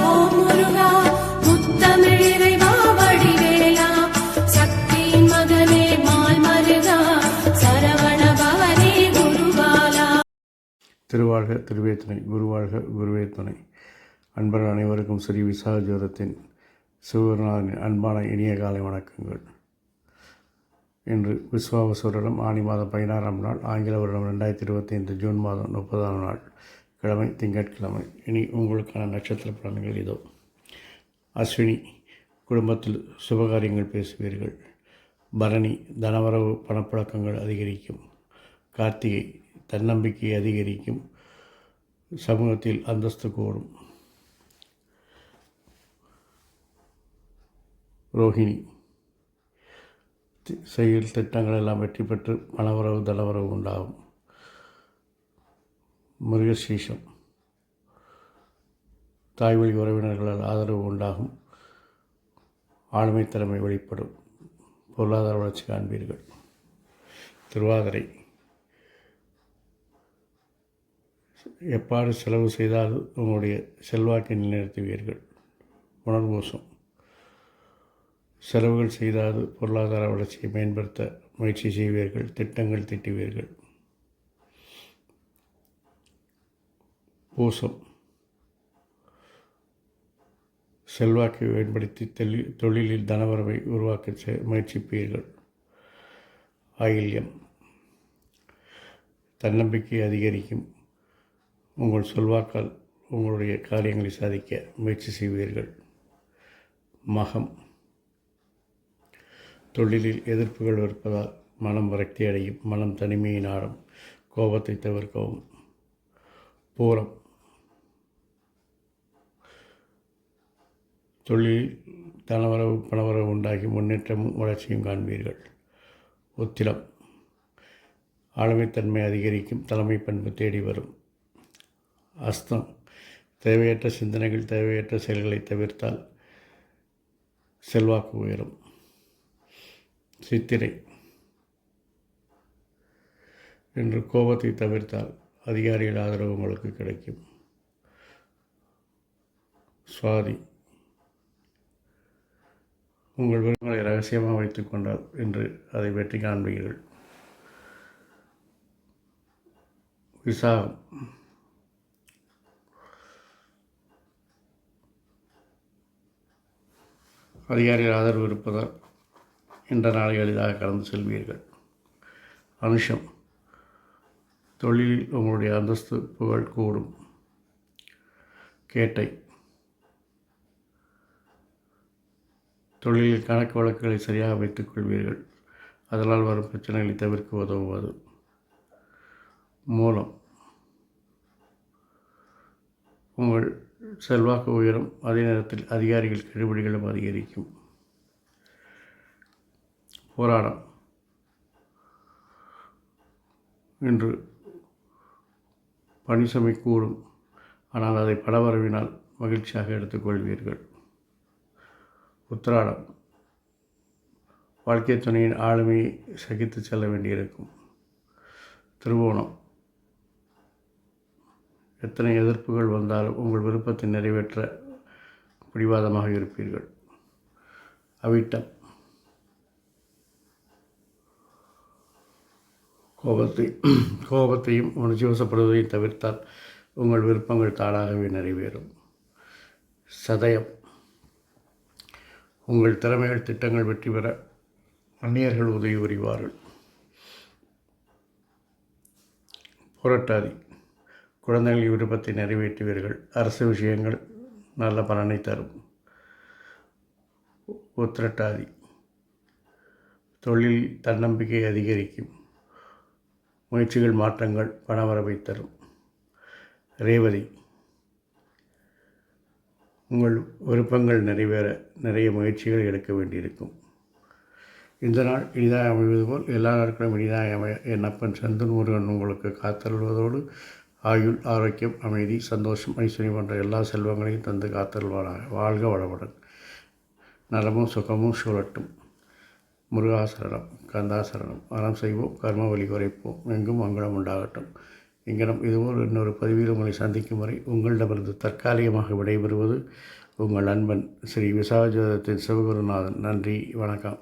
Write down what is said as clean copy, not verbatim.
ஓம் முருகா முத்தமிழிறைவா வடிவேலா சக்தியின் மகனே மால் மருகா சரவண பவனே குருபாலா. திருவாழ்க திருவே துணை, குருவாழ்க குருவே துணை. அன்பர்கள் அனைவருக்கும் ஸ்ரீ விசாக ஜோதத்தின் சிவகுருநாதனின் அன்பான இனிய காலை வணக்கங்கள். இன்று விஸ்வாவசூரிடம் ஆனி மாதம் 16ஆம் நாள், ஆங்கில வருடம் 2025 ஜூன் மாதம் 30ஆம் நாள், கிழமை திங்கட்கிழமை. இனி உங்களுக்கான நட்சத்திர பலன்கள் இதோ. அஸ்வினி, குடும்பத்தில் சுபகாரியங்கள் பேசுவீர்கள். பரணி, தனவரவு பணப்பழக்கங்கள் அதிகரிக்கும். கார்த்திகை, தன்னம்பிக்கை அதிகரிக்கும். சமூகத்தில் அந்தஸ்து கூடும். ரோஹிணி, செயல் திட்டங்கள் எல்லாம் வெற்றி பெற்று பணவரவு தனவரவு உண்டாகும். மிருகசீஷம், தாய்வழி உறவினர்களால் ஆதரவு உண்டாகும். ஆளுமை திறமை வெளிப்படும். பொருளாதார வளர்ச்சி காண்பீர்கள். திருவாதிரை, எப்பாடு செலவு செய்தாலும் உங்களுடைய செல்வாக்கை நிலைநிறுத்துவீர்கள். புனர்பூசம், செலவுகள் செய்தாது பொருளாதார வளர்ச்சியை மேம்படுத்த முயற்சி செய்வீர்கள். திட்டங்கள் தீட்டுவீர்கள். பூசம், செல்வாக்கை பயன்படுத்தி தொழிலில் தனவரவை உருவாக்க முயற்சிப்பீர்கள். ஆயில்யம், தன்னம்பிக்கை அதிகரிக்கும். உங்கள் செல்வாக்கால் உங்களுடைய காரியங்களை சாதிக்க முயற்சி செய்வீர்கள். மகம், தொழிலில் எதிர்ப்புகள் இருப்பதால் மனம் விரக்தி அடையும். மனம் தனிமையை நாடும். கோபத்தை தவிர்க்கவும். பூரம், தொழிலில் தனவரவு பணவரவு உண்டாகி முன்னேற்றமும் வளர்ச்சியும் காண்பீர்கள். உத்திரம், ஆளுமைத்தன்மை அதிகரிக்கும். தலைமை பண்பு தேடி வரும். அஸ்தம், தேவையற்ற சிந்தனைகள் தேவையற்ற செயல்களை தவிர்த்தால் செல்வாக்கு உயரும். சித்திரை, இன்று கோபத்தை தவிர்த்தால் அதிகாரிகள் ஆதரவு உங்களுக்கு கிடைக்கும். சுவாதி, உங்கள் விருப்பங்களை ரகசியமாக வைத்துக் கொண்டால் இன்று அதை வெற்றி காண்பீர்கள். விசாகம், அதிகாரிகள் ஆதரவு இருப்பதால் இன்ற நாளை எளிதாக கடந்து செல்வீர்கள். அனுஷம், தொழிலில் உங்களுடைய அந்தஸ்து புகழ் கூடும். கேட்டை, தொழிலில் கணக்கு வழக்குகளை சரியாக வைத்துக் கொள்வீர்கள். அதனால் வரும் பிரச்சனைகளை தவிர்க்க உதவுவது. மூலம், உங்கள் செல்வாக்கு உயரும். அதே நேரத்தில் அதிகாரிகள் கெடுபிடிகளும் அதிகரிக்கும். போராடம், இன்று பணி சுமை கூடும். ஆனால் அதை பணவரவினால் மகிழ்ச்சியாக எடுத்துக்கொள்வீர்கள். உத்திராடம், வாழ்க்கை துணையின் ஆளுமையை சகித்து செல்ல வேண்டியிருக்கும். திருவோணம், எத்தனை எதிர்ப்புகள் வந்தாலும் உங்கள் விருப்பத்தை நிறைவேற்ற பிடிவாதமாக இருப்பீர்கள். அவிட்டம், கோபத்தையும் உணர்ச்சிவசப்படுவதையும் தவிர்த்தால் உங்கள் விருப்பங்கள் தானாகவே நிறைவேறும். சதயம், உங்கள் திறமைகள் திட்டங்கள் வெற்றி பெற அந்நியர்கள் உதவி புரிவார்கள். புரட்டாதி, குழந்தைகளின் விருப்பத்தை நிறைவேற்றுவீர்கள். அரசு விஷயங்கள் நல்ல பலனை தரும். உத்திரட்டாதி, தொழில் தன்னம்பிக்கை அதிகரிக்கும். முயற்சிகள் மாற்றங்கள் பணவரவை தரும். ரேவதி, உங்கள் விருப்பங்கள் நிறைவேற நிறைய முயற்சிகள் எடுக்க வேண்டியிருக்கும். இந்த நாள் இனிதாக அமைவது போல் எல்லா நாட்களும் இனிதாக அமைய என் அப்பன் செந்தூர் முருகன் உங்களுக்கு காத்தருள்வதோடு ஆயுள், ஆரோக்கியம், அமைதி, சந்தோஷம், ஐஸ்வர்யம் போன்ற எல்லா செல்வங்களையும் தந்து காத்தருள்வாராக. வாழ்க வளமுடன். நலமும் சுகமும் சூழட்டும். முருகாசரணம், கந்தாசரணம். அறம் செய்வோம், கர்ம வழி குறைப்போம், எங்கும் மங்களம் உண்டாகட்டும். இங்கனம் இதுபோல் இன்னொரு பதிவில் உங்களை சந்திக்கும் வரை உங்களிடமிருந்து தற்காலிகமாக விடைபெறுவது உங்கள் நண்பன் ஸ்ரீ விசாகஜோதத்தின் சிவகுருநாதன். நன்றி, வணக்கம்.